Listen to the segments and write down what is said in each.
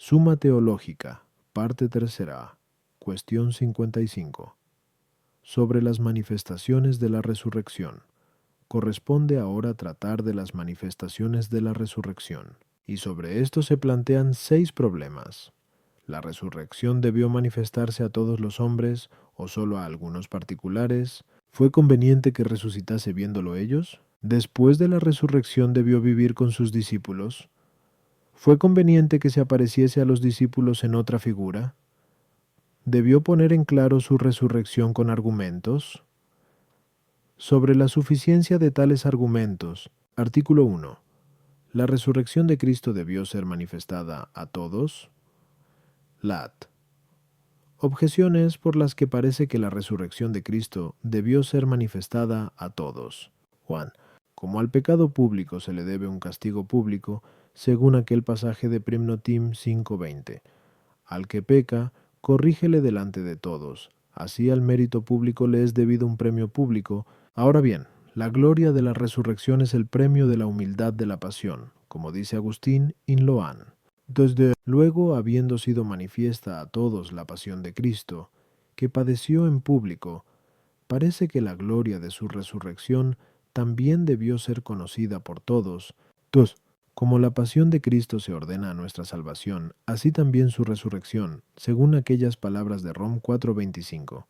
Suma Teológica, parte tercera, cuestión 55. Sobre las manifestaciones de la resurrección. Corresponde ahora tratar de las manifestaciones de la resurrección, y sobre esto se plantean 6 problemas. ¿La resurrección debió manifestarse a todos los hombres o solo a algunos particulares? ¿Fue conveniente que resucitase viéndolo ellos? ¿Después de la resurrección debió vivir con sus discípulos? ¿Fue conveniente que se apareciese a los discípulos en otra figura? ¿Debió poner en claro su resurrección con argumentos? Sobre la suficiencia de tales argumentos, artículo 1. ¿La resurrección de Cristo debió ser manifestada a todos? Lat. Objeciones por las que parece que la resurrección de Cristo debió ser manifestada a todos. Juan. Como al pecado público se le debe un castigo público, según aquel pasaje de Primnotim 5:20. Al que peca, corrígele delante de todos. Así al mérito público le es debido un premio público. Ahora bien, la gloria de la resurrección es el premio de la humildad de la pasión, como dice Agustín in Loan. Desde luego, habiendo sido manifiesta a todos la pasión de Cristo, que padeció en público, parece que la gloria de su resurrección también debió ser conocida por todos. 2. Como la pasión de Cristo se ordena a nuestra salvación, así también su resurrección, según aquellas palabras de Rom 4:25.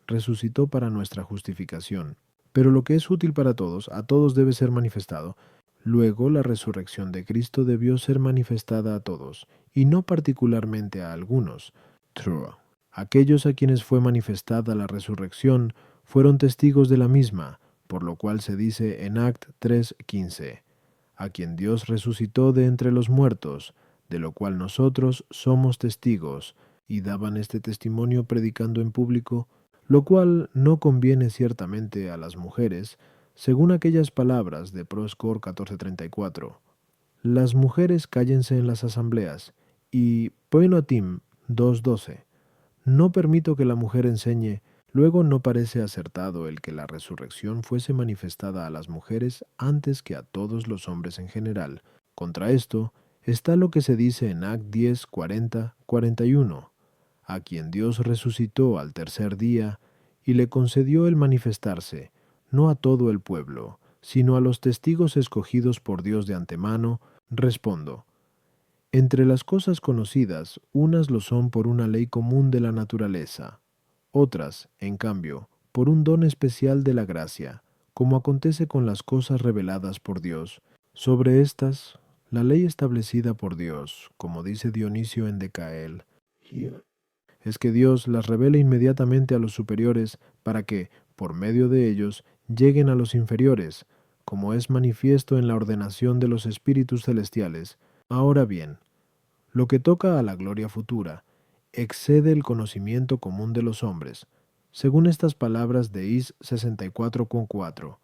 Resucitó para nuestra justificación. Pero lo que es útil para todos, a todos debe ser manifestado. Luego, la resurrección de Cristo debió ser manifestada a todos, y no particularmente a algunos. True. Aquellos a quienes fue manifestada la resurrección fueron testigos de la misma, por lo cual se dice en Act 3:15, a quien Dios resucitó de entre los muertos, de lo cual nosotros somos testigos, y daban este testimonio predicando en público, lo cual no conviene ciertamente a las mujeres, según aquellas palabras de Proscor 14:34. Las mujeres cállense en las asambleas, y Poenotim 2:12. No permito que la mujer enseñe. Luego no parece acertado el que la resurrección fuese manifestada a las mujeres antes que a todos los hombres en general. Contra esto está lo que se dice en Act 10:40-41, a quien Dios resucitó al tercer día y le concedió el manifestarse, no a todo el pueblo, sino a los testigos escogidos por Dios de antemano. Respondo. Entre las cosas conocidas, unas lo son por una ley común de la naturaleza, otras, en cambio, por un don especial de la gracia, como acontece con las cosas reveladas por Dios. Sobre estas, la ley establecida por Dios, como dice Dionisio en Decael, es que Dios las revela inmediatamente a los superiores para que, por medio de ellos, lleguen a los inferiores, como es manifiesto en la ordenación de los espíritus celestiales. Ahora bien, lo que toca a la gloria futura excede el conocimiento común de los hombres, según estas palabras de Is 64:4.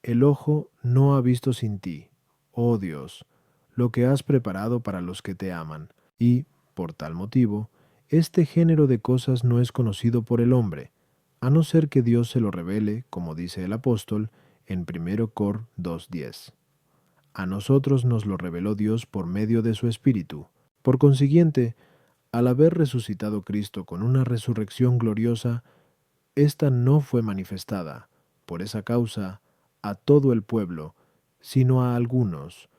El ojo no ha visto sin ti, oh Dios, lo que has preparado para los que te aman, y, por tal motivo, este género de cosas no es conocido por el hombre, a no ser que Dios se lo revele, como dice el apóstol, en 1 Cor 2:10. A nosotros nos lo reveló Dios por medio de su Espíritu. Por consiguiente, al haber resucitado Cristo con una resurrección gloriosa, ésta no fue manifestada, por esa causa, a todo el pueblo, sino a algunos,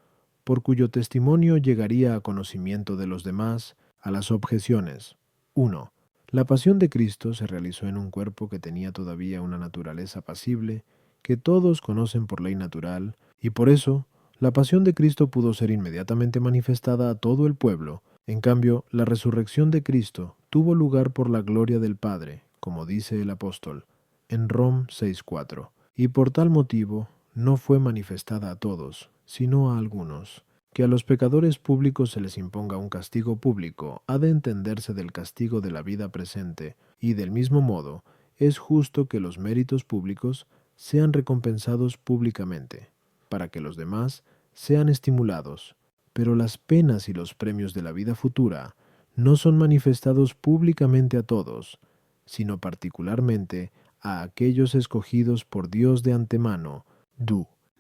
por cuyo testimonio llegaría a conocimiento de los demás. A las objeciones. 1. La pasión de Cristo se realizó en un cuerpo que tenía todavía una naturaleza pasible, que todos conocen por ley natural, y por eso, la pasión de Cristo pudo ser inmediatamente manifestada a todo el pueblo. En cambio, la resurrección de Cristo tuvo lugar por la gloria del Padre, como dice el apóstol, en Rom 6:4, y por tal motivo no fue manifestada a todos, sino a algunos. Que a los pecadores públicos se les imponga un castigo público ha de entenderse del castigo de la vida presente, y del mismo modo es justo que los méritos públicos sean recompensados públicamente, para que los demás sean estimulados. Pero las penas y los premios de la vida futura no son manifestados públicamente a todos, sino particularmente a aquellos escogidos por Dios de antemano.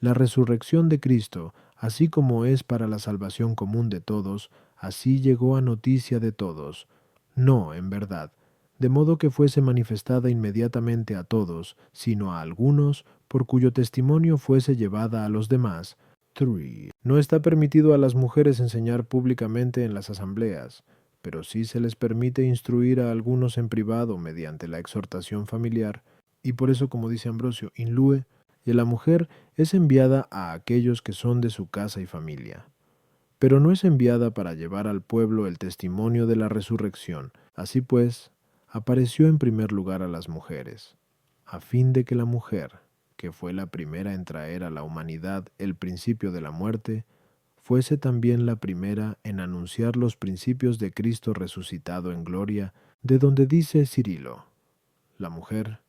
La resurrección de Cristo, así como es para la salvación común de todos, así llegó a noticia de todos. No, en verdad, de modo que fuese manifestada inmediatamente a todos, sino a algunos, por cuyo testimonio fuese llevada a los demás. 3. No está permitido a las mujeres enseñar públicamente en las asambleas, pero sí se les permite instruir a algunos en privado mediante la exhortación familiar, y por eso, como dice Ambrosio, in lue, y la mujer es enviada a aquellos que son de su casa y familia. Pero no es enviada para llevar al pueblo el testimonio de la resurrección. Así pues, apareció en primer lugar a las mujeres, a fin de que la mujer, que fue la primera en traer a la humanidad el principio de la muerte, fuese también la primera en anunciar los principios de Cristo resucitado en gloria, de donde dice Cirilo: la mujer,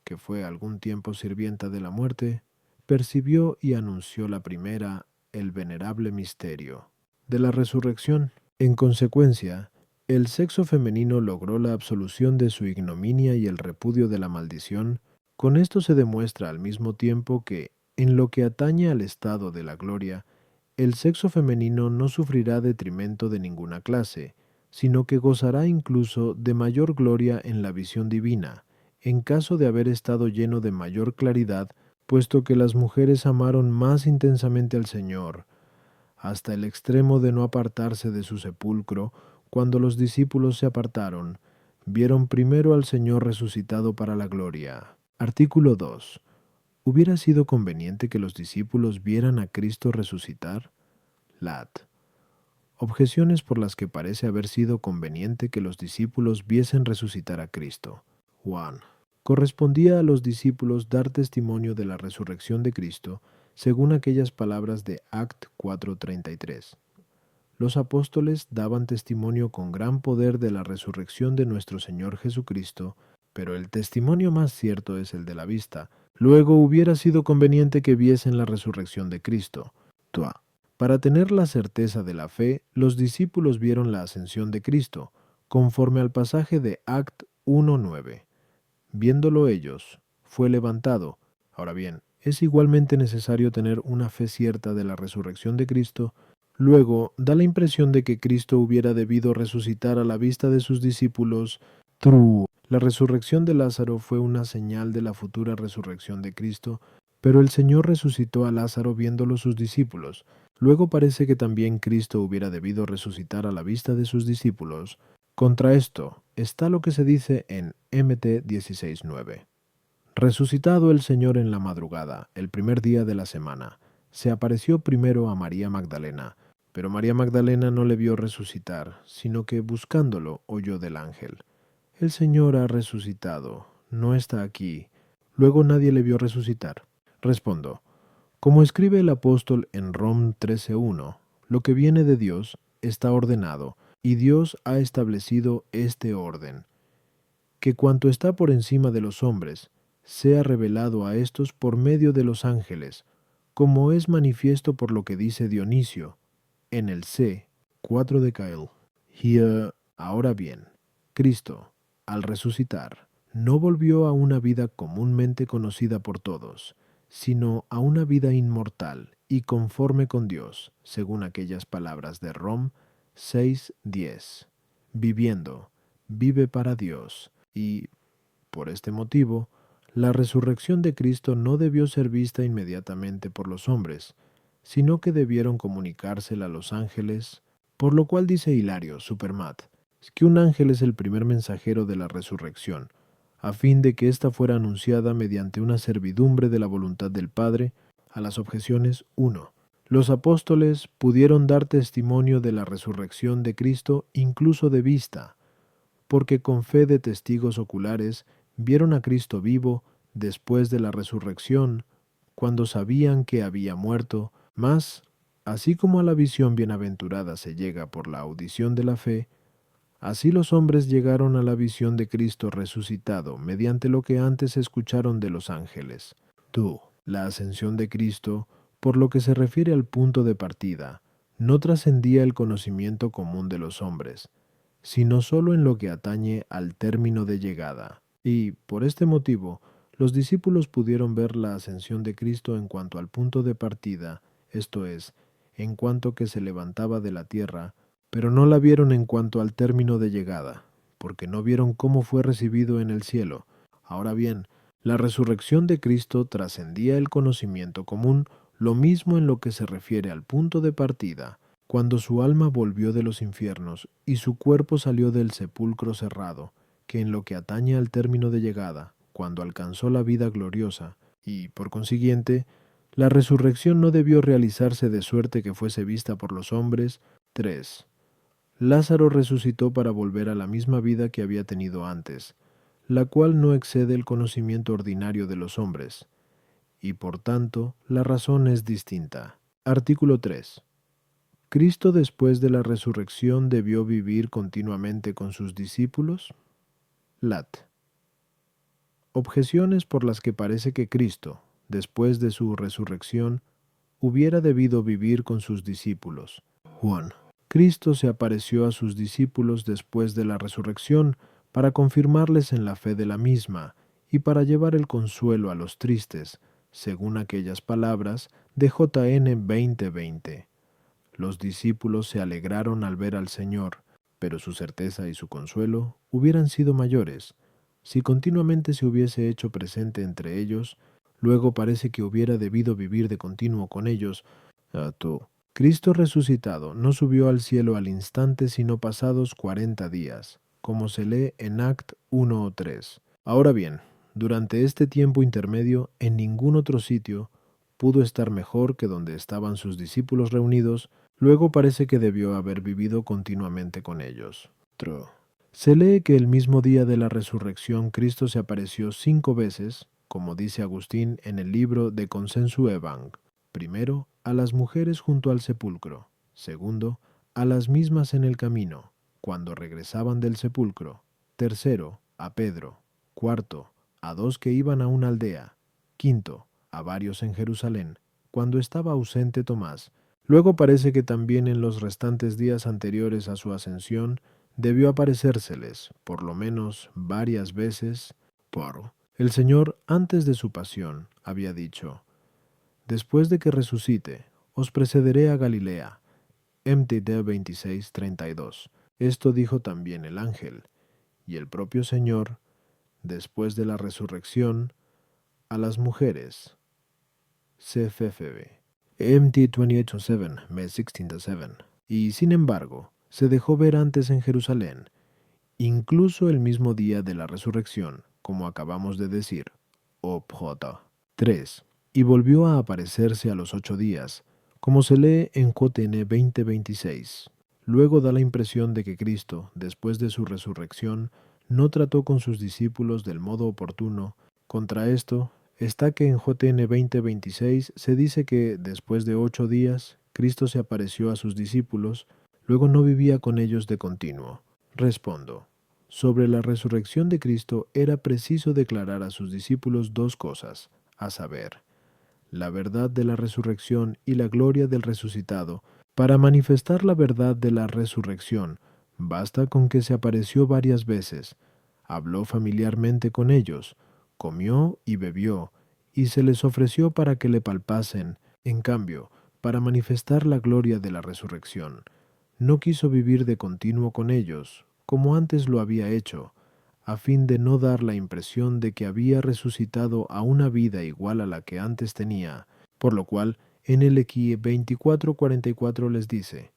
que fue algún tiempo sirvienta de la muerte, percibió y anunció la primera el venerable misterio de la resurrección. En consecuencia, el sexo femenino logró la absolución de su ignominia y el repudio de la maldición. Con esto se demuestra al mismo tiempo que, en lo que atañe al estado de la gloria, el sexo femenino no sufrirá detrimento de ninguna clase, sino que gozará incluso de mayor gloria en la visión divina, en caso de haber estado lleno de mayor claridad, puesto que las mujeres amaron más intensamente al Señor, hasta el extremo de no apartarse de su sepulcro. Cuando los discípulos se apartaron, vieron primero al Señor resucitado para la gloria. Artículo 2. ¿Hubiera sido conveniente que los discípulos vieran a Cristo resucitar? Lat. Objeciones por las que parece haber sido conveniente que los discípulos viesen resucitar a Cristo. 1. Correspondía a los discípulos dar testimonio de la resurrección de Cristo, según aquellas palabras de Act 4:33. Los apóstoles daban testimonio con gran poder de la resurrección de nuestro Señor Jesucristo, pero el testimonio más cierto es el de la vista. Luego hubiera sido conveniente que viesen la resurrección de Cristo. 2. Para tener la certeza de la fe, los discípulos vieron la ascensión de Cristo, conforme al pasaje de Act 1:9. Viéndolo ellos, fue levantado. Ahora bien, es igualmente necesario tener una fe cierta de la resurrección de Cristo. Luego, da la impresión de que Cristo hubiera debido resucitar a la vista de sus discípulos. True. La resurrección de Lázaro fue una señal de la futura resurrección de Cristo, pero el Señor resucitó a Lázaro viéndolo sus discípulos. Luego parece que también Cristo hubiera debido resucitar a la vista de sus discípulos. Contra esto está lo que se dice en Mt 16:9. Resucitado el Señor en la madrugada, el primer día de la semana, se apareció primero a María Magdalena, pero María Magdalena no le vio resucitar, sino que buscándolo oyó del ángel: el Señor ha resucitado, no está aquí. Luego nadie le vio resucitar. Respondo: como escribe el apóstol en Rom 13:1, lo que viene de Dios está ordenado, y Dios ha establecido este orden: que cuanto está por encima de los hombres, sea revelado a éstos por medio de los ángeles, como es manifiesto por lo que dice Dionisio, en el C. 4 de Cael. Ahora bien, Cristo, al resucitar, no volvió a una vida comúnmente conocida por todos, sino a una vida inmortal y conforme con Dios, según aquellas palabras de Rom 6:10. Viviendo, vive para Dios, y, por este motivo, la resurrección de Cristo no debió ser vista inmediatamente por los hombres, sino que debieron comunicársela a los ángeles, por lo cual dice Hilario, Supermat, que un ángel es el primer mensajero de la resurrección, a fin de que ésta fuera anunciada mediante una servidumbre de la voluntad del Padre. A las objeciones 1. Los apóstoles pudieron dar testimonio de la resurrección de Cristo incluso de vista, porque con fe de testigos oculares vieron a Cristo vivo después de la resurrección, cuando sabían que había muerto. Mas, así como a la visión bienaventurada se llega por la audición de la fe, así los hombres llegaron a la visión de Cristo resucitado mediante lo que antes escucharon de los ángeles. La ascensión de Cristo, por lo que se refiere al punto de partida, no trascendía el conocimiento común de los hombres, sino sólo en lo que atañe al término de llegada. Y, por este motivo, los discípulos pudieron ver la ascensión de Cristo en cuanto al punto de partida, esto es, en cuanto que se levantaba de la tierra, pero no la vieron en cuanto al término de llegada, porque no vieron cómo fue recibido en el cielo. Ahora bien, la resurrección de Cristo trascendía el conocimiento común, lo mismo en lo que se refiere al punto de partida, cuando su alma volvió de los infiernos y su cuerpo salió del sepulcro cerrado, que en lo que atañe al término de llegada, cuando alcanzó la vida gloriosa, y, por consiguiente, la resurrección no debió realizarse de suerte que fuese vista por los hombres. 3. Lázaro resucitó para volver a la misma vida que había tenido antes, la cual no excede el conocimiento ordinario de los hombres, y por tanto la razón es distinta. Artículo 3. ¿Cristo después de la resurrección debió vivir continuamente con sus discípulos? Lat. Objeciones por las que parece que Cristo, después de su resurrección, hubiera debido vivir con sus discípulos. Juan. Cristo se apareció a sus discípulos después de la resurrección para confirmarles en la fe de la misma y para llevar el consuelo a los tristes, según aquellas palabras de JN 20:20. Los discípulos se alegraron al ver al Señor, pero su certeza y su consuelo hubieran sido mayores si continuamente se hubiese hecho presente entre ellos. Luego parece que hubiera debido vivir de continuo con ellos. Cristo resucitado no subió al cielo al instante sino pasados 40 días, como se lee en Act 1:3. Ahora bien, durante este tiempo intermedio, en ningún otro sitio pudo estar mejor que donde estaban sus discípulos reunidos. Luego parece que debió haber vivido continuamente con ellos. Se lee que el mismo día de la resurrección Cristo se apareció 5 veces, como dice Agustín en el libro de Consensu Evang. Primero, a las mujeres junto al sepulcro. Segundo, a las mismas en el camino, cuando regresaban del sepulcro. Tercero, a Pedro. Cuarto, a 2 que iban a una aldea. Quinto, a varios en Jerusalén, cuando estaba ausente Tomás. Luego parece que también en los restantes días anteriores a su ascensión debió aparecérseles, por lo menos varias veces. El Señor, antes de su pasión, había dicho: después de que resucite, os precederé a Galilea. MTD 26:32. Esto dijo también el ángel, y el propio Señor, después de la resurrección, a las mujeres. CFFB. MT 28:7, May 16:7. Y sin embargo, se dejó ver antes en Jerusalén, incluso el mismo día de la resurrección, como acabamos de decir. J. 3. Y volvió a aparecerse a los 8 días, como se lee en JN 20:26. Luego da la impresión de que Cristo, después de su resurrección, no trató con sus discípulos del modo oportuno. Contra esto está que en JN 20:26 se dice que, después de 8 días, Cristo se apareció a sus discípulos, luego no vivía con ellos de continuo. Respondo. Sobre la resurrección de Cristo era preciso declarar a sus discípulos 2 cosas, a saber, la verdad de la resurrección y la gloria del resucitado. Para manifestar la verdad de la resurrección, basta con que se apareció varias veces, habló familiarmente con ellos, comió y bebió, y se les ofreció para que le palpasen. En cambio, para manifestar la gloria de la resurrección, no quiso vivir de continuo con ellos, como antes lo había hecho, a fin de no dar la impresión de que había resucitado a una vida igual a la que antes tenía, por lo cual en el Equi 24:44 les dice: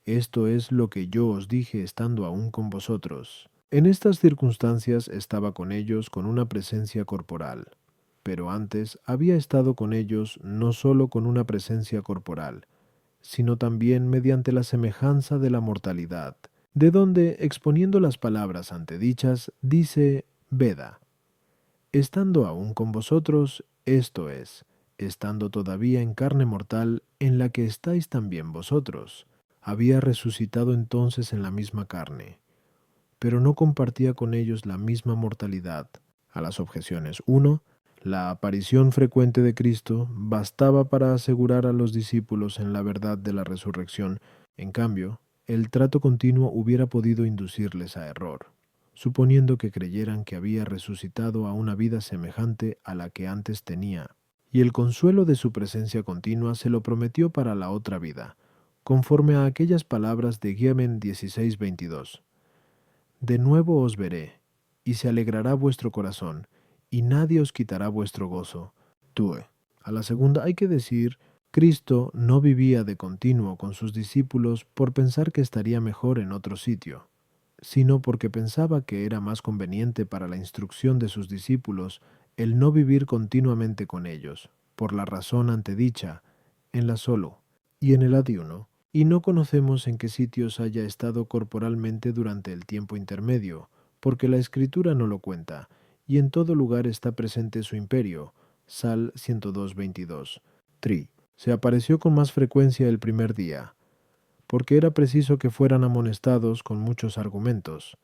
esto es lo que yo os dije estando aún con vosotros. En estas circunstancias estaba con ellos con una presencia corporal, pero antes había estado con ellos no sólo con una presencia corporal, sino también mediante la semejanza de la mortalidad, de donde, exponiendo las palabras antedichas, dice Beda: estando aún con vosotros, esto es, estando todavía en carne mortal, en la que estáis también vosotros. Había resucitado entonces en la misma carne, pero no compartía con ellos la misma mortalidad. A las objeciones 1. La aparición frecuente de Cristo bastaba para asegurar a los discípulos en la verdad de la resurrección. En cambio, el trato continuo hubiera podido inducirles a error, suponiendo que creyeran que había resucitado a una vida semejante a la que antes tenía, y el consuelo de su presencia continua se lo prometió para la otra vida, conforme a aquellas palabras de Gieben 16:22. De nuevo os veré, y se alegrará vuestro corazón, y nadie os quitará vuestro gozo. Tue. A la segunda hay que decir, Cristo no vivía de continuo con sus discípulos por pensar que estaría mejor en otro sitio, sino porque pensaba que era más conveniente para la instrucción de sus discípulos el no vivir continuamente con ellos, por la razón antedicha, en la solo y en el adiuno, y no conocemos en qué sitios haya estado corporalmente durante el tiempo intermedio, porque la Escritura no lo cuenta, y en todo lugar está presente su imperio. Sal 102:22. 3. Se apareció con más frecuencia el primer día, porque era preciso que fueran amonestados con muchos argumentos,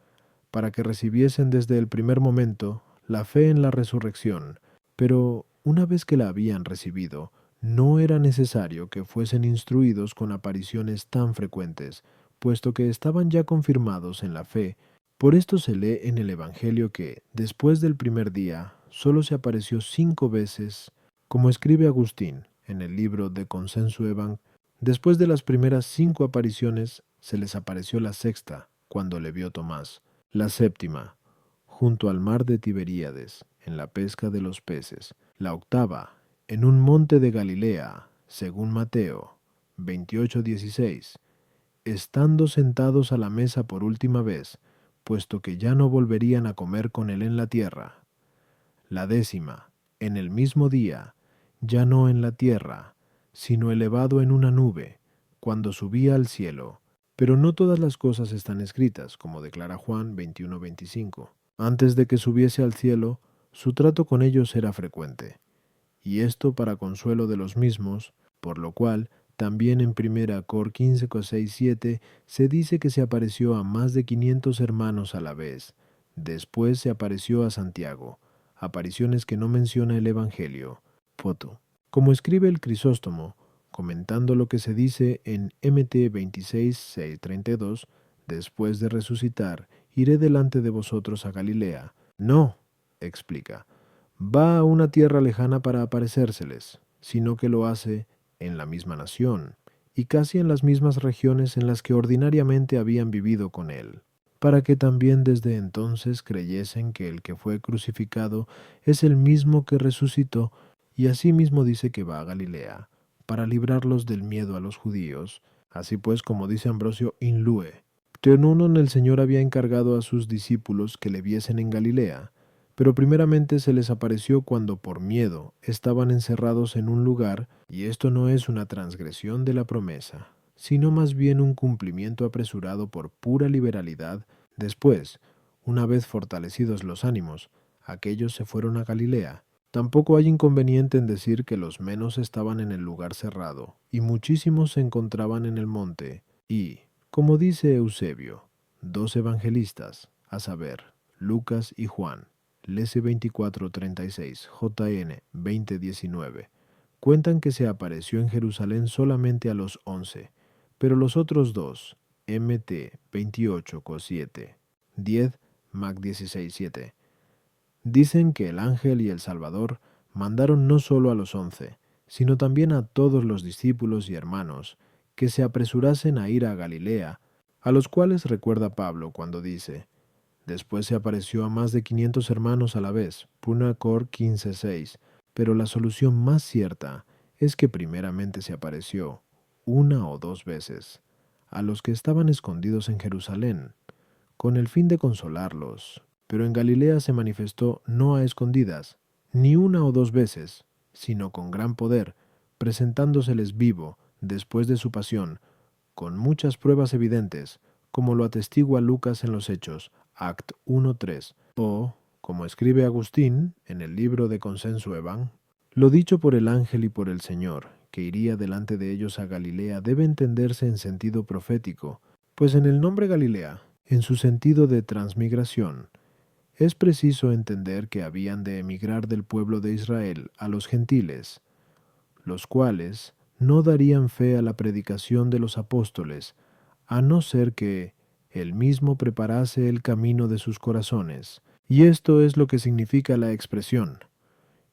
para que recibiesen desde el primer momento la fe en la resurrección. Pero una vez que la habían recibido, no era necesario que fuesen instruidos con apariciones tan frecuentes, puesto que estaban ya confirmados en la fe. Por esto se lee en el Evangelio que, después del primer día, solo se apareció 5 veces, como escribe Agustín en el libro de Consensu Evang. Después de las primeras 5 apariciones, se les apareció la sexta, cuando le vio Tomás. La séptima, junto al mar de Tiberíades, en la pesca de los peces. La octava, en un monte de Galilea, según Mateo 28:16, estando sentados a la mesa por última vez, puesto que ya no volverían a comer con él en la tierra. La décima, en el mismo día, ya no en la tierra, sino elevado en una nube, cuando subía al cielo. Pero no todas las cosas están escritas, como declara Juan 21:25. Antes de que subiese al cielo, su trato con ellos era frecuente, y esto para consuelo de los mismos, por lo cual también en 1 Cor 15:6-7 se dice que se apareció a más de 500 hermanos a la vez. Después se apareció a Santiago, apariciones que no menciona el Evangelio. Foto. Como escribe el Crisóstomo, comentando lo que se dice en Mt 26:6-32, después de resucitar, iré delante de vosotros a Galilea. No, explica, va a una tierra lejana para aparecérseles, sino que lo hace en la misma nación, y casi en las mismas regiones en las que ordinariamente habían vivido con él, para que también desde entonces creyesen que el que fue crucificado es el mismo que resucitó, y asimismo dice que va a Galilea, para librarlos del miedo a los judíos. Así pues, como dice Ambrosio in Lue, Teonunon el Señor había encargado a sus discípulos que le viesen en Galilea, pero primeramente se les apareció cuando por miedo estaban encerrados en un lugar, y esto no es una transgresión de la promesa, sino más bien un cumplimiento apresurado por pura liberalidad. Después, una vez fortalecidos los ánimos, aquellos se fueron a Galilea. Tampoco hay inconveniente en decir que los menos estaban en el lugar cerrado, y muchísimos se encontraban en el monte, y, como dice Eusebio, 2 evangelistas, a saber, Lucas y Juan, Lese 24:36, JN 20:19, cuentan que se apareció en Jerusalén solamente a los 11, pero los otros dos, MT 28:7, 10, Mac 16:7, dicen que el ángel y el Salvador mandaron no solo a los 11, sino también a todos los discípulos y hermanos que se apresurasen a ir a Galilea, a los cuales recuerda Pablo cuando dice: después se apareció a más de 500 hermanos a la vez, Puna Cor 15:6, pero la solución más cierta es que primeramente se apareció, 1 o 2 veces, a los que estaban escondidos en Jerusalén, con el fin de consolarlos, pero en Galilea se manifestó no a escondidas, ni 1 o 2 veces, sino con gran poder, presentándoseles vivo después de su pasión, con muchas pruebas evidentes, como lo atestigua Lucas en los Hechos, Act 1:3, o, como escribe Agustín en el libro de Consensu Evang, lo dicho por el ángel y por el Señor, que iría delante de ellos a Galilea, debe entenderse en sentido profético, pues en el nombre Galilea, en su sentido de transmigración, es preciso entender que habían de emigrar del pueblo de Israel a los gentiles, los cuales no darían fe a la predicación de los apóstoles, a no ser que él mismo preparase el camino de sus corazones. Y esto es lo que significa la expresión: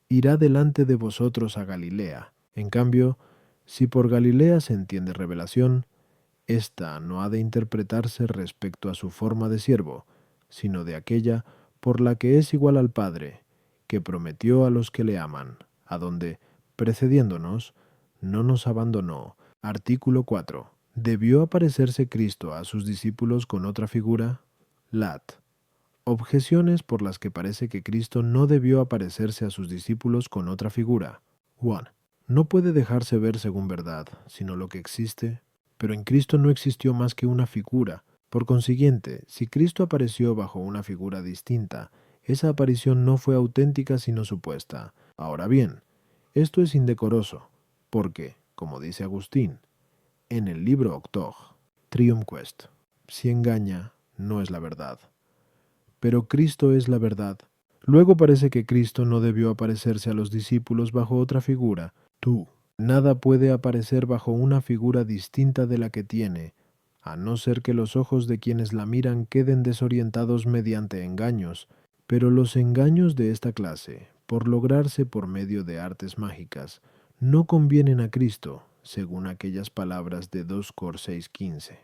irá delante de vosotros a Galilea. En cambio, si por Galilea se entiende revelación, Esta no ha de interpretarse respecto a su forma de siervo, sino de aquella por la que es igual al Padre, que prometió a los que le aman, a donde, precediéndonos, no nos abandonó. Artículo 4. ¿Debió aparecerse Cristo a sus discípulos con otra figura? Lat. Objeciones por las que parece que Cristo no debió aparecerse a sus discípulos con otra figura. 1. No puede dejarse ver según verdad, sino lo que existe, pero en Cristo no existió más que una figura. Por consiguiente, si Cristo apareció bajo una figura distinta, esa aparición no fue auténtica sino supuesta. Ahora bien, esto es indecoroso, porque, como dice Agustín, en el libro Octog, Trium Quest, si engaña, no es la verdad. Pero Cristo es la verdad. Luego parece que Cristo no debió aparecerse a los discípulos bajo otra figura. Tú, nada puede aparecer bajo una figura distinta de la que tiene, a no ser que los ojos de quienes la miran queden desorientados mediante engaños, pero los engaños de esta clase, por lograrse por medio de artes mágicas, no convienen a Cristo, según aquellas palabras de 2 Cor 6:15.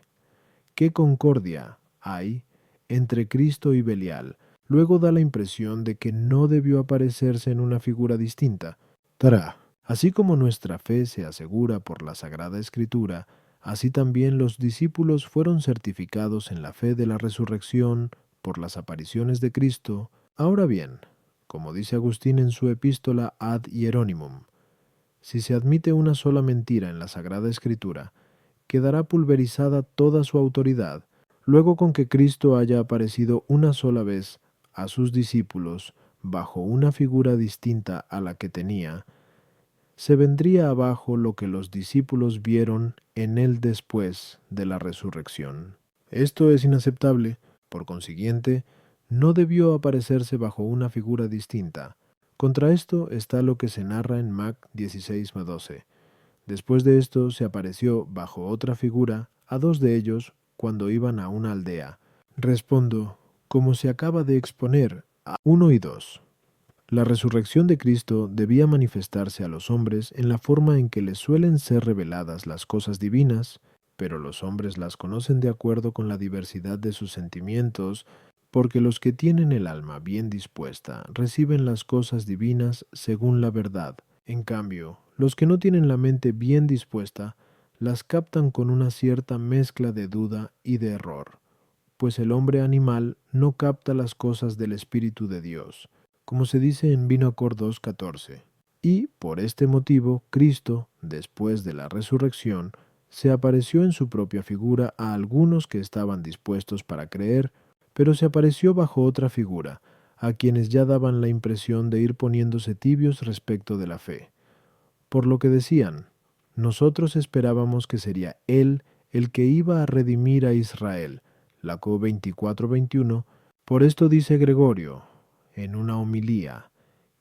¿Qué concordia hay entre Cristo y Belial? Luego da la impresión de que no debió aparecerse en una figura distinta. Tará. Así como nuestra fe se asegura por la Sagrada Escritura, así también los discípulos fueron certificados en la fe de la resurrección por las apariciones de Cristo. Ahora bien, como dice Agustín en su epístola Ad Hieronymum, si se admite una sola mentira en la Sagrada Escritura, quedará pulverizada toda su autoridad. Luego con que Cristo haya aparecido una sola vez a sus discípulos bajo una figura distinta a la que tenía, se vendría abajo lo que los discípulos vieron en él después de la resurrección. Esto es inaceptable, por consiguiente, no debió aparecerse bajo una figura distinta. Contra esto está lo que se narra en Mac 16:12. Después de esto se apareció bajo otra figura a 2 de ellos cuando iban a una aldea. Respondo, como se acaba de exponer, a 1 y 2. La resurrección de Cristo debía manifestarse a los hombres en la forma en que les suelen ser reveladas las cosas divinas, pero los hombres las conocen de acuerdo con la diversidad de sus sentimientos, porque los que tienen el alma bien dispuesta reciben las cosas divinas según la verdad. En cambio, los que no tienen la mente bien dispuesta las captan con una cierta mezcla de duda y de error, pues el hombre animal no capta las cosas del Espíritu de Dios, como se dice en Binocor 2:14. Y, por este motivo, Cristo, después de la resurrección, se apareció en su propia figura a algunos que estaban dispuestos para creer, pero se apareció bajo otra figura, a quienes ya daban la impresión de ir poniéndose tibios respecto de la fe. Por lo que decían, nosotros esperábamos que sería Él el que iba a redimir a Israel. Laco 24:21. Por esto dice Gregorio, en una homilía,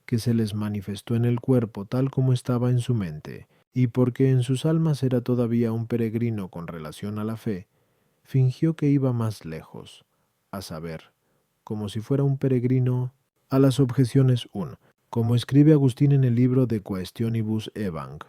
que se les manifestó en el cuerpo tal como estaba en su mente, y porque en sus almas era todavía un peregrino con relación a la fe, fingió que iba más lejos, a saber, como si fuera un peregrino a las objeciones 1, como escribe Agustín en el libro de Quaestionibus Evang.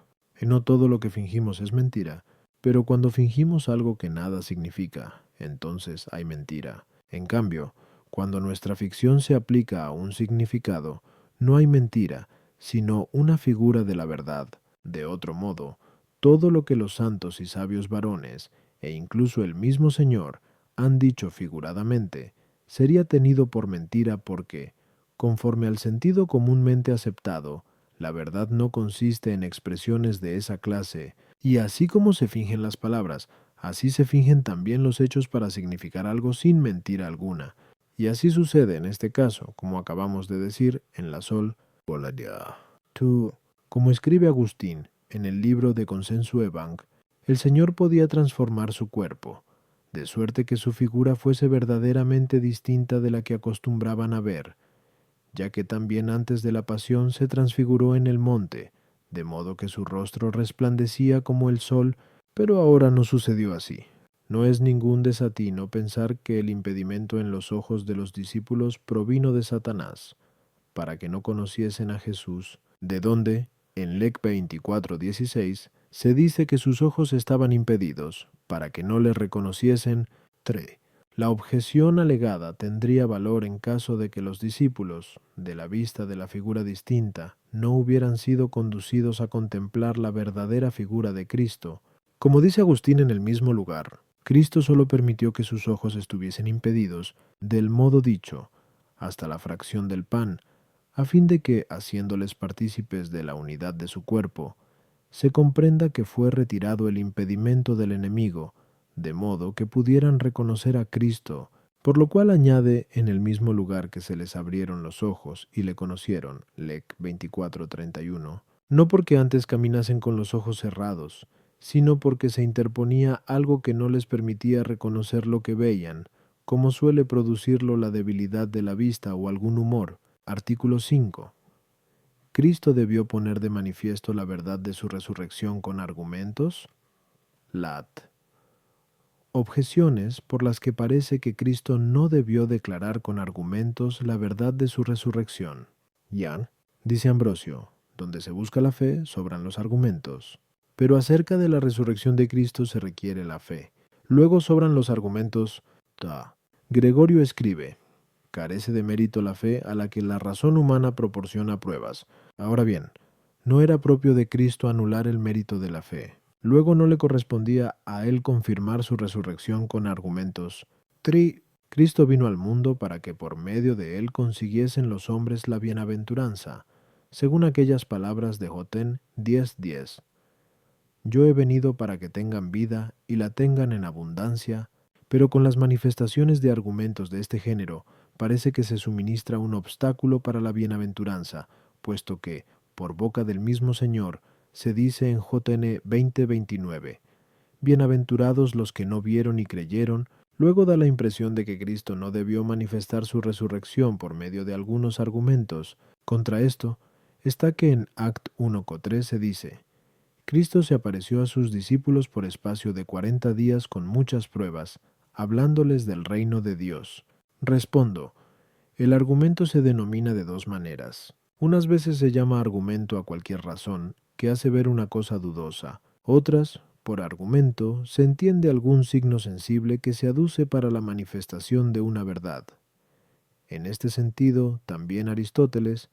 No todo lo que fingimos es mentira, pero cuando fingimos algo que nada significa, entonces hay mentira. En cambio, cuando nuestra ficción se aplica a un significado, no hay mentira, sino una figura de la verdad. De otro modo, todo lo que los santos y sabios varones, e incluso el mismo Señor, han dicho figuradamente, sería tenido por mentira porque, conforme al sentido comúnmente aceptado, la verdad no consiste en expresiones de esa clase, y así como se fingen las palabras, así se fingen también los hechos para significar algo sin mentira alguna. Y así sucede en este caso, como acabamos de decir, en la Sol Polaria. Tú, como escribe Agustín en el libro de Consensu Evang, el Señor podía transformar su cuerpo, de suerte que su figura fuese verdaderamente distinta de la que acostumbraban a ver, ya que también antes de la pasión se transfiguró en el monte, de modo que su rostro resplandecía como el sol, pero ahora no sucedió así. No es ningún desatino pensar que el impedimento en los ojos de los discípulos provino de Satanás, para que no conociesen a Jesús, de donde, en Lec 24:16, Se dice que sus ojos estaban impedidos, para que no le reconociesen. 3. La objeción alegada tendría valor en caso de que los discípulos, de la vista de la figura distinta, no hubieran sido conducidos a contemplar la verdadera figura de Cristo. Como dice Agustín en el mismo lugar, Cristo solo permitió que sus ojos estuviesen impedidos, del modo dicho, hasta la fracción del pan, a fin de que, haciéndoles partícipes de la unidad de su cuerpo, se comprenda que fue retirado el impedimento del enemigo, de modo que pudieran reconocer a Cristo, por lo cual añade en el mismo lugar que se les abrieron los ojos y le conocieron, Lec 24:31, no porque antes caminasen con los ojos cerrados, sino porque se interponía algo que no les permitía reconocer lo que veían, como suele producirlo la debilidad de la vista o algún humor. Artículo 5. ¿Cristo debió poner de manifiesto la verdad de su resurrección con argumentos? Lat. Objeciones por las que parece que Cristo no debió declarar con argumentos la verdad de su resurrección. Jan. Dice Ambrosio, donde se busca la fe, sobran los argumentos. Pero acerca de la resurrección de Cristo se requiere la fe. Luego sobran los argumentos. Ta. Gregorio escribe, carece de mérito la fe a la que la razón humana proporciona pruebas. Ahora bien, no era propio de Cristo anular el mérito de la fe. Luego no le correspondía a él confirmar su resurrección con argumentos. Cristo vino al mundo para que por medio de él consiguiesen los hombres la bienaventuranza, según aquellas palabras de Jotén 10:10. Yo he venido para que tengan vida y la tengan en abundancia, pero con las manifestaciones de argumentos de este género parece que se suministra un obstáculo para la bienaventuranza, puesto que, por boca del mismo Señor, se dice en JN 20:29, bienaventurados los que no vieron y creyeron. Luego da la impresión de que Cristo no debió manifestar su resurrección por medio de algunos argumentos. Contra esto está que en Act 1:3 se dice, Cristo se apareció a sus discípulos por espacio de 40 días con muchas pruebas, hablándoles del reino de Dios. Respondo, el argumento se denomina de dos maneras. Unas veces se llama argumento a cualquier razón que hace ver una cosa dudosa. Otras, por argumento, se entiende algún signo sensible que se aduce para la manifestación de una verdad. En este sentido, también Aristóteles,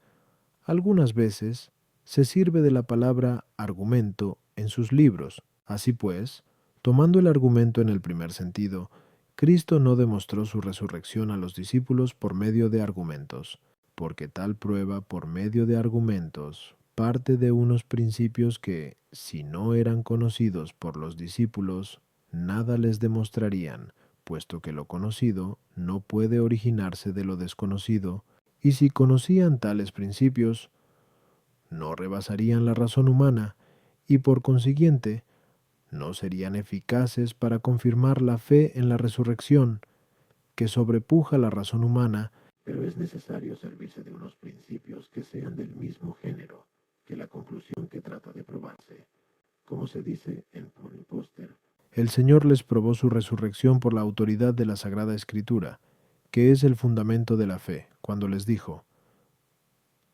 algunas veces, se sirve de la palabra argumento en sus libros. Así pues, tomando el argumento en el primer sentido, Cristo no demostró su resurrección a los discípulos por medio de argumentos, porque tal prueba por medio de argumentos parte de unos principios que, si no eran conocidos por los discípulos, nada les demostrarían, puesto que lo conocido no puede originarse de lo desconocido, y si conocían tales principios, no rebasarían la razón humana y por consiguiente no serían eficaces para confirmar la fe en la resurrección que sobrepuja la razón humana. Pero es necesario servirse de unos principios que sean del mismo género que la conclusión que trata de probarse. Como se dice en Póster, el Señor les probó su resurrección por la autoridad de la Sagrada Escritura, que es el fundamento de la fe, cuando les dijo,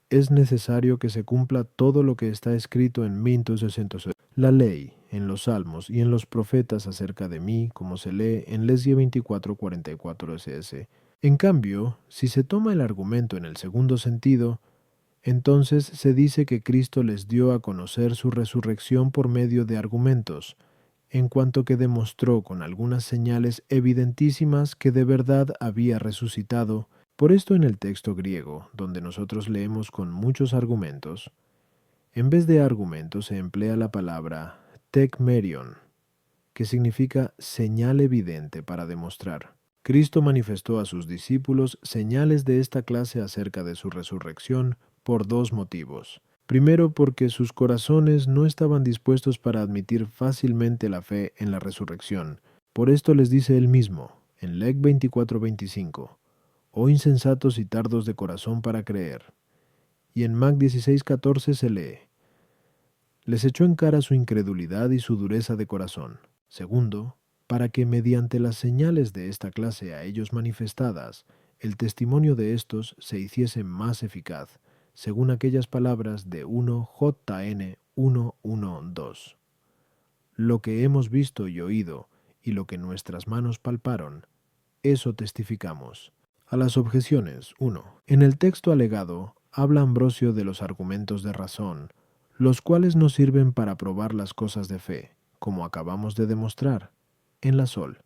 es necesario que se cumpla todo lo que está escrito en 1966. La ley, en los salmos y en los profetas acerca de mí, como se lee en Lesie 24:44 ss. En cambio, si se toma el argumento en el segundo sentido, entonces se dice que Cristo les dio a conocer su resurrección por medio de argumentos, en cuanto que demostró con algunas señales evidentísimas que de verdad había resucitado. Por esto en el texto griego, donde nosotros leemos con muchos argumentos, en vez de argumentos se emplea la palabra tekmerion, que significa señal evidente para demostrar. Cristo manifestó a sus discípulos señales de esta clase acerca de su resurrección por dos motivos. Primero, porque sus corazones no estaban dispuestos para admitir fácilmente la fe en la resurrección. Por esto les dice él mismo, en Lec 24:25, oh insensatos y tardos de corazón para creer. Y en Mac 16:14 se lee, les echó en cara su incredulidad y su dureza de corazón. Segundo, para que mediante las señales de esta clase a ellos manifestadas, el testimonio de éstos se hiciese más eficaz, según aquellas palabras de 1 JN 1:1:2. lo que hemos visto y oído, y lo que nuestras manos palparon, eso testificamos. A las objeciones. 1. En el texto alegado, habla Ambrosio de los argumentos de razón, los cuales nos sirven para probar las cosas de fe, como acabamos de demostrar, en la Sol.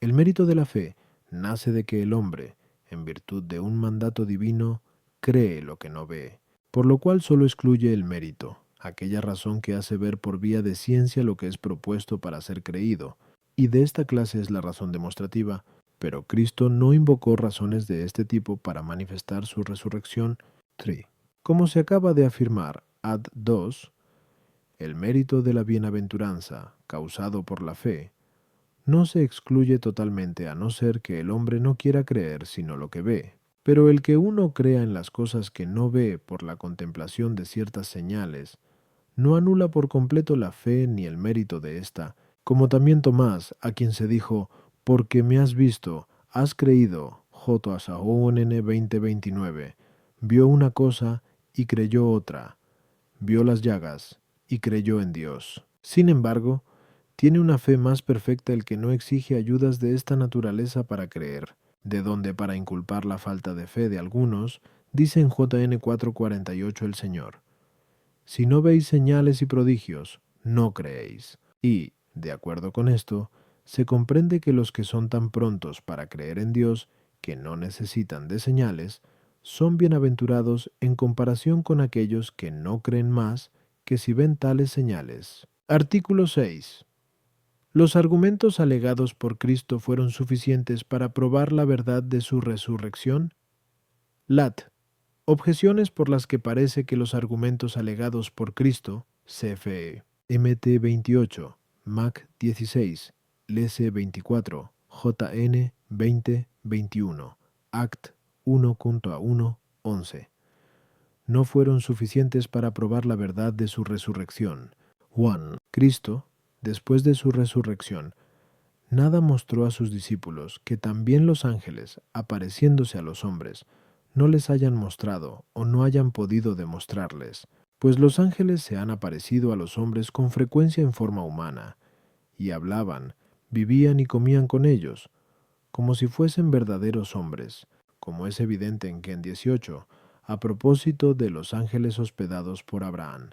El mérito de la fe nace de que el hombre, en virtud de un mandato divino, cree lo que no ve, por lo cual solo excluye el mérito, aquella razón que hace ver por vía de ciencia lo que es propuesto para ser creído, y de esta clase es la razón demostrativa, pero Cristo no invocó razones de este tipo para manifestar su resurrección. 3. Como se acaba de afirmar ad 2, el mérito de la bienaventuranza, causado por la fe, no se excluye totalmente a no ser que el hombre no quiera creer sino lo que ve. Pero el que uno crea en las cosas que no ve por la contemplación de ciertas señales, no anula por completo la fe ni el mérito de ésta, como también Tomás, a quien se dijo, porque me has visto, has creído, J. Sahonn 20:29, vio una cosa y creyó otra, vio las llagas y creyó en Dios. Sin embargo, tiene una fe más perfecta el que no exige ayudas de esta naturaleza para creer, de donde para inculpar la falta de fe de algunos, dice en JN 4:48 el Señor, si no veis señales y prodigios, no creéis. Y, de acuerdo con esto, se comprende que los que son tan prontos para creer en Dios, que no necesitan de señales, son bienaventurados en comparación con aquellos que no creen más que si ven tales señales. Artículo 6. Los argumentos alegados por Cristo fueron suficientes para probar la verdad de su resurrección. Lat. Objeciones por las que parece que los argumentos alegados por Cristo, CFE, MT 28, MAC 16, LS 24, JN 20, 21, Act 1.1, 11, no fueron suficientes para probar la verdad de su resurrección. 1. Cristo, después de su resurrección, nada mostró a sus discípulos que también los ángeles, apareciéndose a los hombres, no les hayan mostrado o no hayan podido demostrarles, pues los ángeles se han aparecido a los hombres con frecuencia en forma humana, y hablaban, vivían y comían con ellos, como si fuesen verdaderos hombres, como es evidente en Gen 18, a propósito de los ángeles hospedados por Abraham.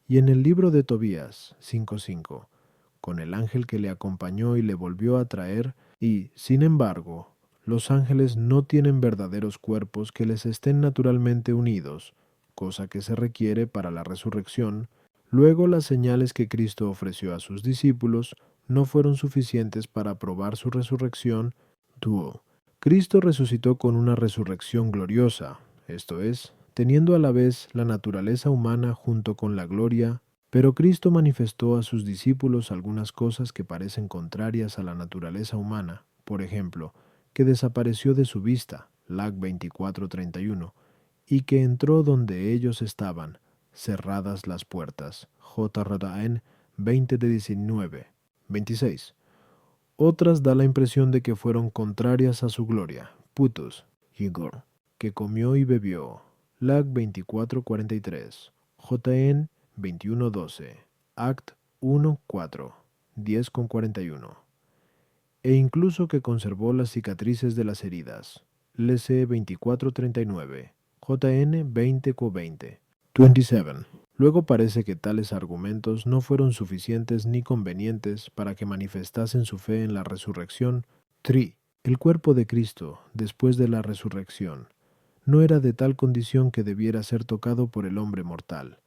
Y en el libro de Tobías 5:5, con el ángel que le acompañó y le volvió a traer, y, sin embargo, los ángeles no tienen verdaderos cuerpos que les estén naturalmente unidos, cosa que se requiere para la resurrección. Luego las señales que Cristo ofreció a sus discípulos no fueron suficientes para probar su resurrección. Duo. Cristo resucitó con una resurrección gloriosa, esto es, teniendo a la vez la naturaleza humana junto con la gloria, pero Cristo manifestó a sus discípulos algunas cosas que parecen contrarias a la naturaleza humana, por ejemplo, que desapareció de su vista, Lag 24:31, y que entró donde ellos estaban, cerradas las puertas, JRN 20:19, 26. Otras da la impresión de que fueron contrarias a su gloria, Putus, Igor, que comió y bebió, Lag 24:43, JN 21:12, Act 1:4, 10:41, e incluso que conservó las cicatrices de las heridas, LC 24:39, JN 20:20, 27. Luego parece que tales argumentos no fueron suficientes ni convenientes para que manifestasen su fe en la resurrección. 3. El cuerpo de Cristo, después de la resurrección, no era de tal condición que debiera ser tocado por el hombre mortal,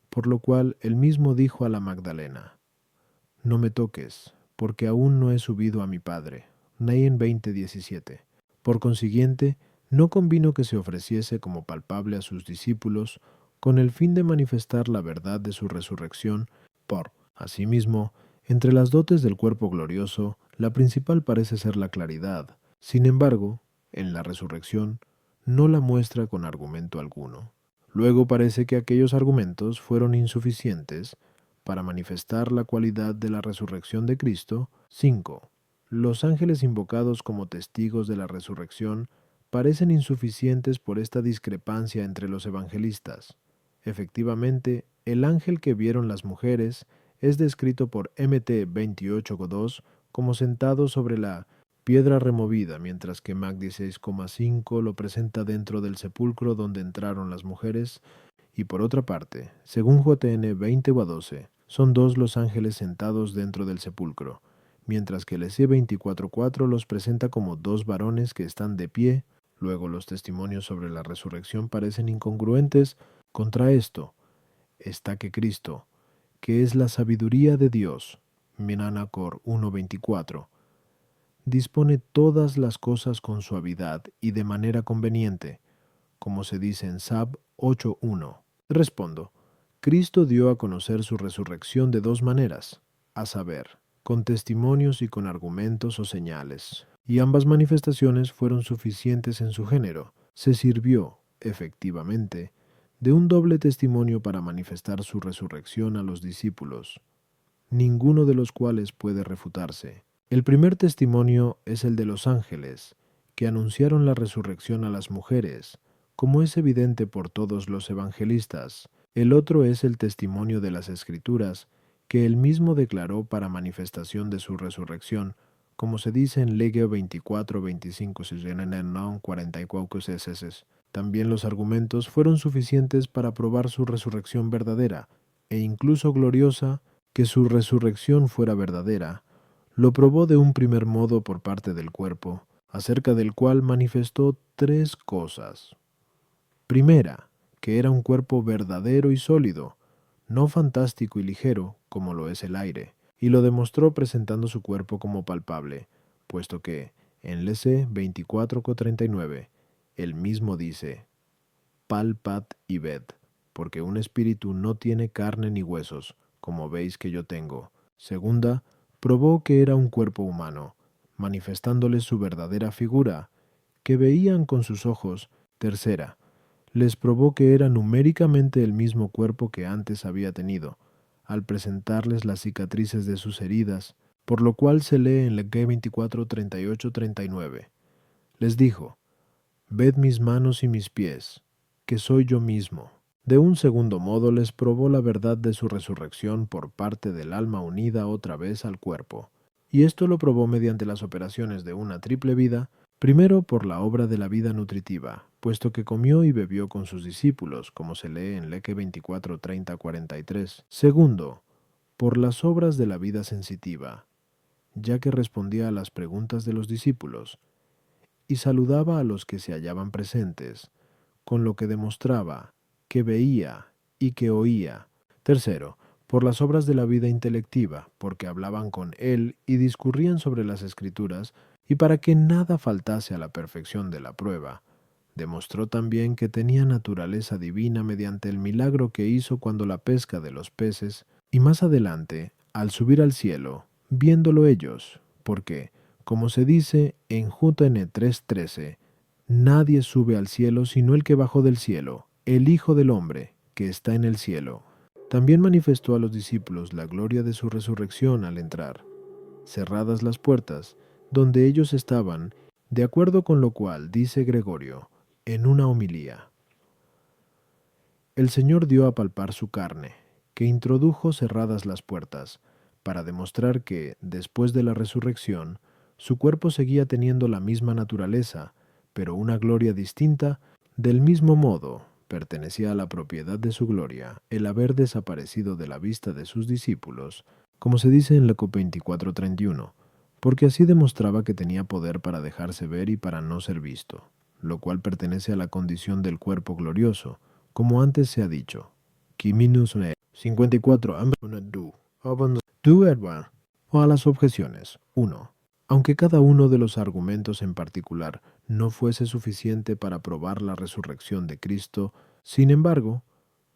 por lo cual él mismo dijo a la Magdalena, no me toques, porque aún no he subido a mi Padre. Nain 20:17. Por consiguiente, no convino que se ofreciese como palpable a sus discípulos con el fin de manifestar la verdad de su resurrección. Por, asimismo, entre las dotes del cuerpo glorioso, la principal parece ser la claridad. Sin embargo, en la resurrección, no la muestra con argumento alguno. Luego parece que aquellos argumentos fueron insuficientes para manifestar la cualidad de la resurrección de Cristo. 5. Los ángeles invocados como testigos de la resurrección parecen insuficientes por esta discrepancia entre los evangelistas. Efectivamente, el ángel que vieron las mujeres es descrito por MT 28.2 como sentado sobre la piedra removida, mientras que Mac 16.5 lo presenta dentro del sepulcro donde entraron las mujeres, y por otra parte, según JN 20.12, son dos los ángeles sentados dentro del sepulcro, mientras que el EC 24.4 los presenta como dos varones que están de pie. Luego los testimonios sobre la resurrección parecen incongruentes. Contra esto está que Cristo, que es la sabiduría de Dios, Minanacor 1.24, dispone todas las cosas con suavidad y de manera conveniente, como se dice en Sab 8.1. Respondo, Cristo dio a conocer su resurrección de dos maneras, a saber, con testimonios y con argumentos o señales, y ambas manifestaciones fueron suficientes en su género. Se sirvió, efectivamente, de un doble testimonio para manifestar su resurrección a los discípulos, ninguno de los cuales puede refutarse. El primer testimonio es el de los ángeles, que anunciaron la resurrección a las mujeres, como es evidente por todos los evangelistas. El otro es el testimonio de las Escrituras, que él mismo declaró para manifestación de su resurrección, como se dice en Legeo 24:25 44 css. También los argumentos fueron suficientes para probar su resurrección verdadera, e incluso gloriosa. Que su resurrección fuera verdadera, lo probó de un primer modo por parte del cuerpo, acerca del cual manifestó tres cosas. Primera, que era un cuerpo verdadero y sólido, no fantástico y ligero, como lo es el aire, y lo demostró presentando su cuerpo como palpable, puesto que, en LC 24:39, él mismo dice, palpad y ved, porque un espíritu no tiene carne ni huesos, como veis que yo tengo. Segunda, probó que era un cuerpo humano, manifestándoles su verdadera figura, que veían con sus ojos. Tercera, les probó que era numéricamente el mismo cuerpo que antes había tenido, al presentarles las cicatrices de sus heridas, por lo cual se lee en Levítico 24, 38, 39. Les dijo, ved mis manos y mis pies, que soy yo mismo. De un segundo modo les probó la verdad de su resurrección por parte del alma unida otra vez al cuerpo. Y esto lo probó mediante las operaciones de una triple vida, primero por la obra de la vida nutritiva, puesto que comió y bebió con sus discípulos, como se lee en Leque 24, 30, 43. Segundo, por las obras de la vida sensitiva, ya que respondía a las preguntas de los discípulos, y saludaba a los que se hallaban presentes, con lo que demostraba que veía y que oía. Tercero, por las obras de la vida intelectiva, porque hablaban con él y discurrían sobre las Escrituras, y para que nada faltase a la perfección de la prueba. Demostró también que tenía naturaleza divina mediante el milagro que hizo cuando la pesca de los peces, y más adelante, al subir al cielo, viéndolo ellos, porque, como se dice en JN 3:13, nadie sube al cielo sino el que bajó del cielo, el Hijo del Hombre, que está en el cielo. También manifestó a los discípulos la gloria de su resurrección al entrar, cerradas las puertas, donde ellos estaban, de acuerdo con lo cual dice Gregorio, en una homilía. El Señor dio a palpar su carne, que introdujo cerradas las puertas, para demostrar que, después de la resurrección, su cuerpo seguía teniendo la misma naturaleza, pero una gloria distinta. Del mismo modo, pertenecía a la propiedad de su gloria el haber desaparecido de la vista de sus discípulos, como se dice en Leco 24:31, porque así demostraba que tenía poder para dejarse ver y para no ser visto, lo cual pertenece a la condición del cuerpo glorioso, como antes se ha dicho. 54. O a las objeciones. 1. Aunque cada uno de los argumentos en particular no fuese suficiente para probar la resurrección de Cristo, sin embargo,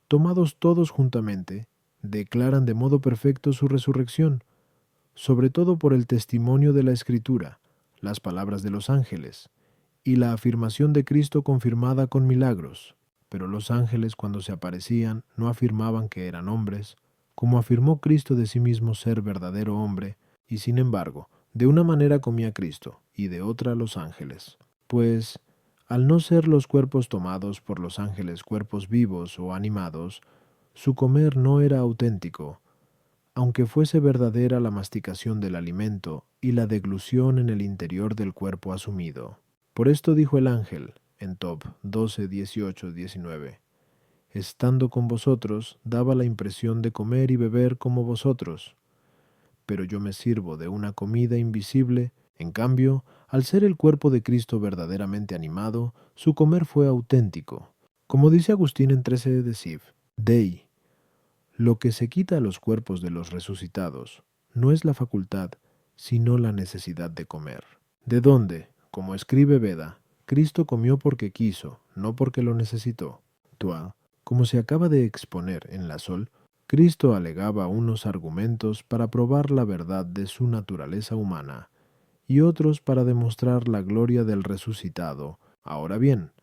tomados todos juntamente, declaran de modo perfecto su resurrección, sobre todo por el testimonio de la Escritura, las palabras de los ángeles, y la afirmación de Cristo confirmada con milagros. Pero los ángeles, cuando se aparecían, no afirmaban que eran hombres, como afirmó Cristo de sí mismo ser verdadero hombre, y sin embargo, de una manera comía Cristo, y de otra los ángeles. Pues, al no ser los cuerpos tomados por los ángeles cuerpos vivos o animados, su comer no era auténtico, aunque fuese verdadera la masticación del alimento y la deglución en el interior del cuerpo asumido. Por esto dijo el ángel, en Tob 12, 18, 19, estando con vosotros, daba la impresión de comer y beber como vosotros, pero yo me sirvo de una comida invisible. En cambio, al ser el cuerpo de Cristo verdaderamente animado, su comer fue auténtico. Como dice Agustín en 13 de Siv, Dei, lo que se quita a los cuerpos de los resucitados no es la facultad, sino la necesidad de comer. ¿De dónde? Como escribe Beda, Cristo comió porque quiso, no porque lo necesitó. Tua, como se acaba de exponer en la Sol, Cristo alegaba unos argumentos para probar la verdad de su naturaleza humana y otros para demostrar la gloria del resucitado. Ahora bien,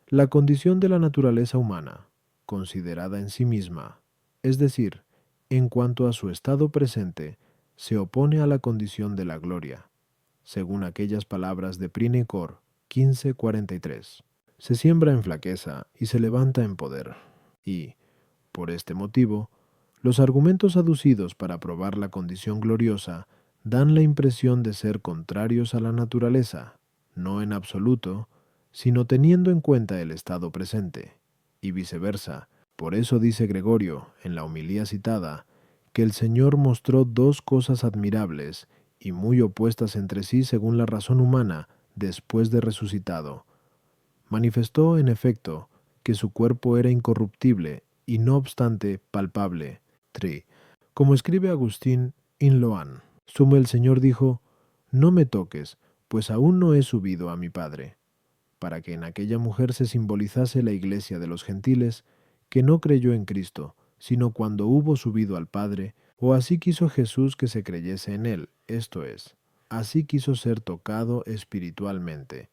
la condición de la naturaleza humana, considerada en sí misma, es decir, en cuanto a su estado presente, se opone a la condición de la gloria, según aquellas palabras de Prine Cor 15:43. Se siembra en flaqueza y se levanta en poder. Y, por este motivo, los argumentos aducidos para probar la condición gloriosa dan la impresión de ser contrarios a la naturaleza, no en absoluto, sino teniendo en cuenta el estado presente, y viceversa. Por eso dice Gregorio, en la homilía citada, que el Señor mostró dos cosas admirables y muy opuestas entre sí según la razón humana después de resucitado. Manifestó, en efecto, que su cuerpo era incorruptible y no obstante palpable. 3. Como escribe Agustín in Loan, sumo el Señor dijo, no me toques, pues aún no he subido a mi Padre, para que en aquella mujer se simbolizase la iglesia de los gentiles, que no creyó en Cristo, sino cuando hubo subido al Padre, o así quiso Jesús que se creyese en él, esto es, así quiso ser tocado espiritualmente,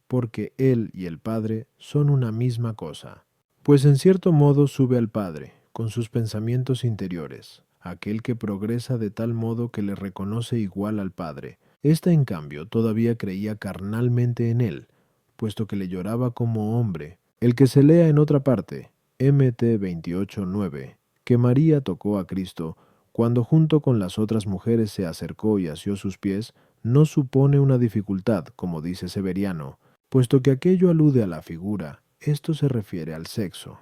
porque Él y el Padre son una misma cosa. Pues en cierto modo sube al Padre, con sus pensamientos interiores, aquel que progresa de tal modo que le reconoce igual al Padre. Ésta, en cambio, todavía creía carnalmente en Él, puesto que le lloraba como hombre. El que se lea en otra parte, MT 28:9, que María tocó a Cristo, cuando junto con las otras mujeres se acercó y asió sus pies, no supone una dificultad, como dice Severiano, puesto que aquello alude a la figura, esto se refiere al sexo.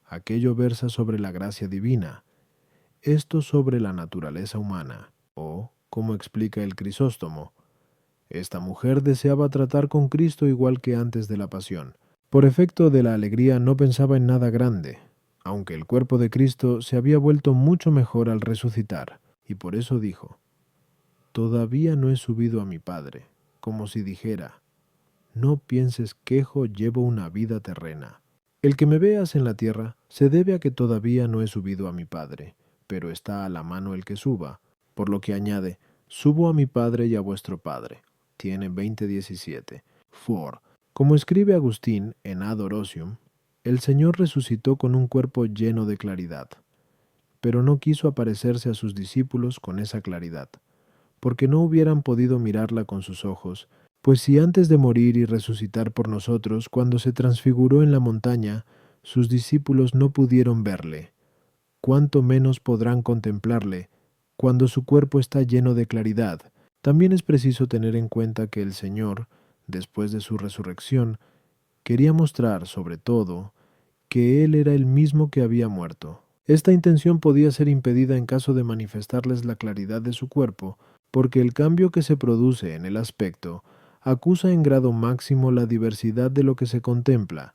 Aquello versa sobre la gracia divina, esto sobre la naturaleza humana, o, como explica el Crisóstomo, esta mujer deseaba tratar con Cristo igual que antes de la pasión. Por efecto de la alegría no pensaba en nada grande, aunque el cuerpo de Cristo se había vuelto mucho mejor al resucitar, y por eso dijo, todavía no he subido a mi Padre, como si dijera, no pienses quejo llevo una vida terrena. El que me veas en la tierra se debe a que todavía no he subido a mi Padre, pero está a la mano el que suba, por lo que añade, subo a mi Padre y a vuestro Padre. Tiene 20:17. For, como escribe Agustín en Ad Orosium, el Señor resucitó con un cuerpo lleno de claridad, pero no quiso aparecerse a sus discípulos con esa claridad, porque no hubieran podido mirarla con sus ojos, pues si antes de morir y resucitar por nosotros, cuando se transfiguró en la montaña, sus discípulos no pudieron verle, cuánto menos podrán contemplarle cuando su cuerpo está lleno de claridad. También es preciso tener en cuenta que el Señor, después de su resurrección, quería mostrar, sobre todo, que Él era el mismo que había muerto. Esta intención podía ser impedida en caso de manifestarles la claridad de su cuerpo, porque el cambio que se produce en el aspecto acusa en grado máximo la diversidad de lo que se contempla,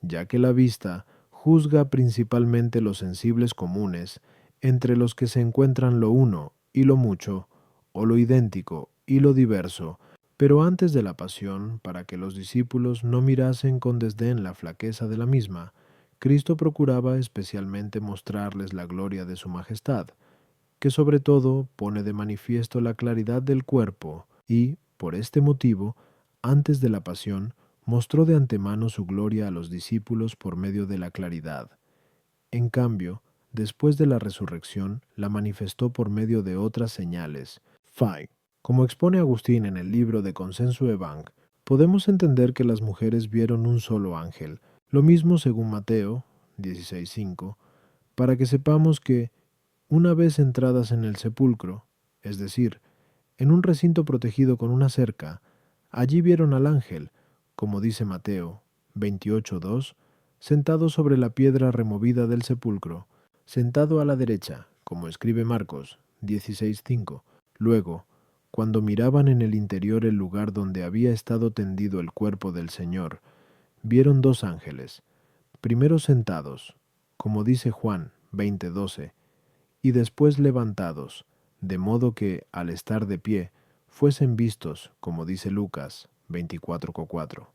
ya que la vista juzga principalmente los sensibles comunes, entre los que se encuentran lo uno y lo mucho, o lo idéntico y lo diverso, pero antes de la pasión, para que los discípulos no mirasen con desdén la flaqueza de la misma, Cristo procuraba especialmente mostrarles la gloria de su majestad, que sobre todo pone de manifiesto la claridad del cuerpo y, por este motivo, antes de la pasión, mostró de antemano su gloria a los discípulos por medio de la claridad. En cambio, después de la resurrección, la manifestó por medio de otras señales. 5. Como expone Agustín en el libro de Consenso Evang, podemos entender que las mujeres vieron un solo ángel, lo mismo según Mateo 16:5, para que sepamos que Una vez entradas en el sepulcro, es decir, en un recinto protegido con una cerca, allí vieron al ángel, como dice Mateo 28:2, sentado sobre la piedra removida del sepulcro, sentado a la derecha, como escribe Marcos 16:5. Luego, cuando miraban en el interior el lugar donde había estado tendido el cuerpo del Señor, vieron dos ángeles, primero sentados, como dice Juan 20:12, y después levantados, de modo que, al estar de pie, fuesen vistos, como dice Lucas 24:4.